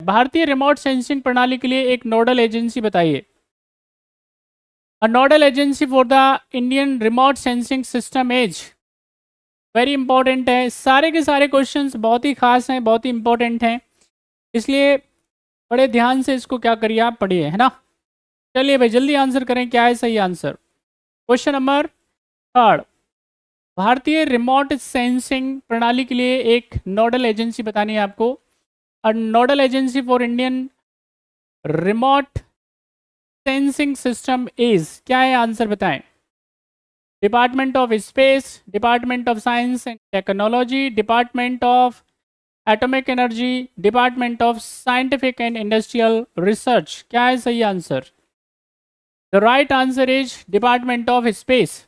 भारतीय remote sensing प्रणाली के लिए एक नोडल एजेंसी बताइए। A nodal agency for the Indian remote sensing system is, very important है। सारे के सारे क्वेश्चंस बहुत ही खास हैं, बहुत ही इंपॉर्टेंट हैं, इसलिए बड़े ध्यान से इसको क्या करिए, आप पढ़िए, है ना। चलिए भाई जल्दी आंसर करें, क्या है सही आंसर। क्वेश्चन नंबर 3, भारतीय रिमोट सेंसिंग प्रणाली के लिए एक नोडल एजेंसी बतानी है आपको। A nodal agency for Indian remote sensing system is, क्या है आंसर बताएं। Department of space, department of science and technology, department of atomic energy, department of scientific and industrial research, क्या है सही answer. The right answer is department of space.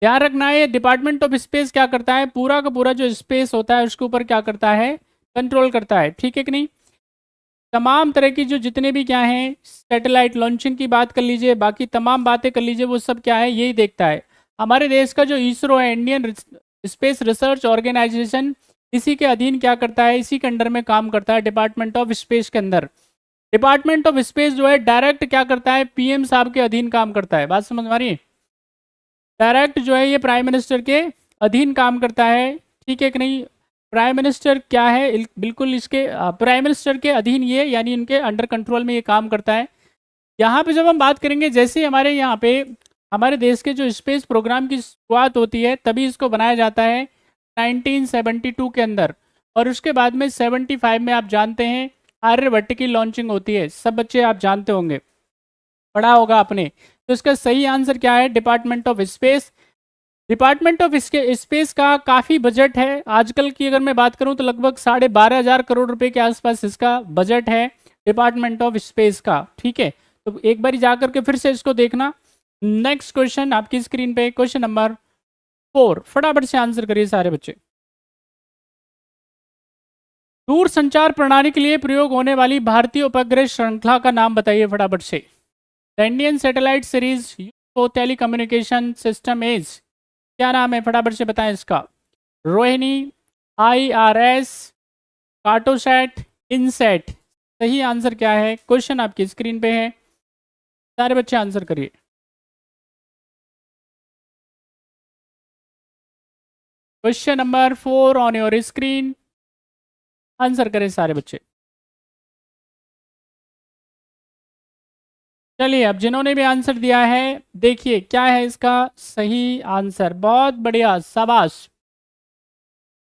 ध्यान रखना है, department of space क्या करता है, पूरा का पूरा जो स्पेस होता है उसके ऊपर क्या करता है, कंट्रोल करता है, ठीक है कि नहीं। तमाम तरह की जो जितने भी क्या हैं, सैटेलाइट लॉन्चिंग की बात कर लीजिए, बाकी तमाम बातें कर लीजिए, वो सब क्या है, यही देखता है। हमारे देश का जो इसरो है, इंडियन स्पेस रिसर्च ऑर्गेनाइजेशन, इसी के अधीन क्या करता है, इसी के अंडर में काम करता है, डिपार्टमेंट ऑफ स्पेस के अंदर। डिपार्टमेंट ऑफ स्पेस जो है डायरेक्ट क्या करता है, पीएम साहब के अधीन काम करता है, बात समझ में आ रही है। डायरेक्ट जो है ये प्राइम मिनिस्टर के अधीन काम करता है, ठीक है कि नहीं। प्राइम मिनिस्टर क्या है, बिल्कुल इसके प्राइम मिनिस्टर के अधीन ये, यानी इनके अंडर कंट्रोल में ये काम करता है। यहाँ पे जब हम बात करेंगे, जैसे हमारे यहाँ पे हमारे देश के जो स्पेस प्रोग्राम की शुरुआत होती है, तभी इसको बनाया जाता है 1972 के अंदर, और उसके बाद में 75 में आप जानते हैं आर्यभट्ट की लॉन्चिंग होती है, सब बच्चे आप जानते होंगे, पढ़ा होगा आपने। तो इसका सही आंसर क्या है, department of space. Department of space का काफ़ी बजट है, आजकल की अगर मैं बात करूं तो लगभग 12,500 करोड़ रुपए के आसपास इसका बजट है, डिपार्टमेंट ऑफ स्पेस का, ठीक है। तो एक बार जा करके फिर से इसको देखना। नेक्स्ट क्वेश्चन आपकी स्क्रीन पे, क्वेश्चन नंबर 4, फटाफट से आंसर करिए सारे बच्चे। दूर संचार प्रणाली के लिए प्रयोग होने वाली भारतीय उपग्रह श्रृंखला का नाम बताइए फटाफट से। The Indian satellite series for telecommunication system is, क्या नाम है फटाफट से बताएं इसका। रोहिणी, IRS, कार्टोसैट, इनसेट, सही आंसर क्या है। क्वेश्चन आपकी स्क्रीन पे है, सारे बच्चे आंसर करिए। Question number 4 on your screen, answer करें सारे बच्चे। चलिए अब जिन्होंने भी आंसर दिया है, देखिए क्या है इसका सही आंसर। बहुत बढ़िया, शाबाश,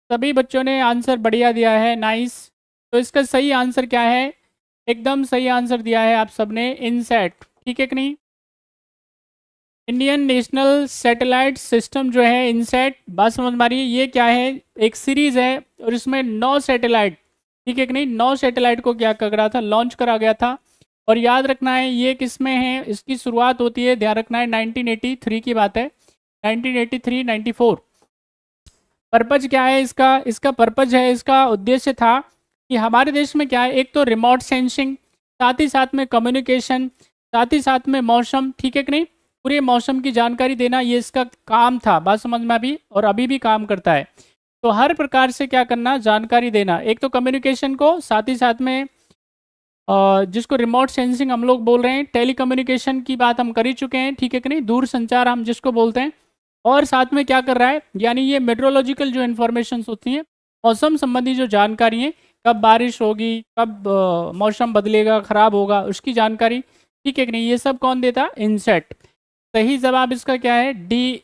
सभी बच्चों ने आंसर बढ़िया दिया है, नाइस। तो इसका सही आंसर क्या है, एकदम सही आंसर दिया है आप सबने, इनसेट, ठीक है कि नहीं। इंडियन नेशनल सैटेलाइट सिस्टम जो है इनसेट, बात समझ में आ रही है। ये क्या है, एक सीरीज है और इसमें 9 सैटेलाइट, ठीक है कि नहीं, 9 सैटेलाइट को क्या कर रहा था, लॉन्च करा गया था। और याद रखना है ये किस में है, इसकी शुरुआत होती है, ध्यान रखना है 1983 की बात है, 1983-94। पर्पज क्या है इसका, इसका पर्पज है, इसका उद्देश्य था कि हमारे देश में क्या है, एक तो रिमोट सेंसिंग, साथ ही साथ में कम्युनिकेशन, साथ ही साथ में मौसम, ठीक है कि नहीं, पूरे मौसम की जानकारी देना, ये इसका काम था, बात समझ में अभी, और अभी भी काम करता है। तो हर प्रकार से क्या करना, जानकारी देना, एक तो कम्युनिकेशन को, साथ ही साथ में जिसको रिमोट सेंसिंग हम लोग बोल रहे हैं, टेलीकम्युनिकेशन की बात हम कर ही चुके हैं, ठीक है कि नहीं, दूर संचार हम जिसको बोलते हैं। और साथ में क्या कर रहा है, यानी ये मेट्रोलॉजिकल जो इन्फॉर्मेशन होती हैं, मौसम संबंधी जो जानकारी है, कब बारिश होगी, कब मौसम बदलेगा, ख़राब होगा, उसकी जानकारी, ठीक है कि नहीं, ये सब कौन देता, इनसेट। सही जवाब इसका क्या है, डी,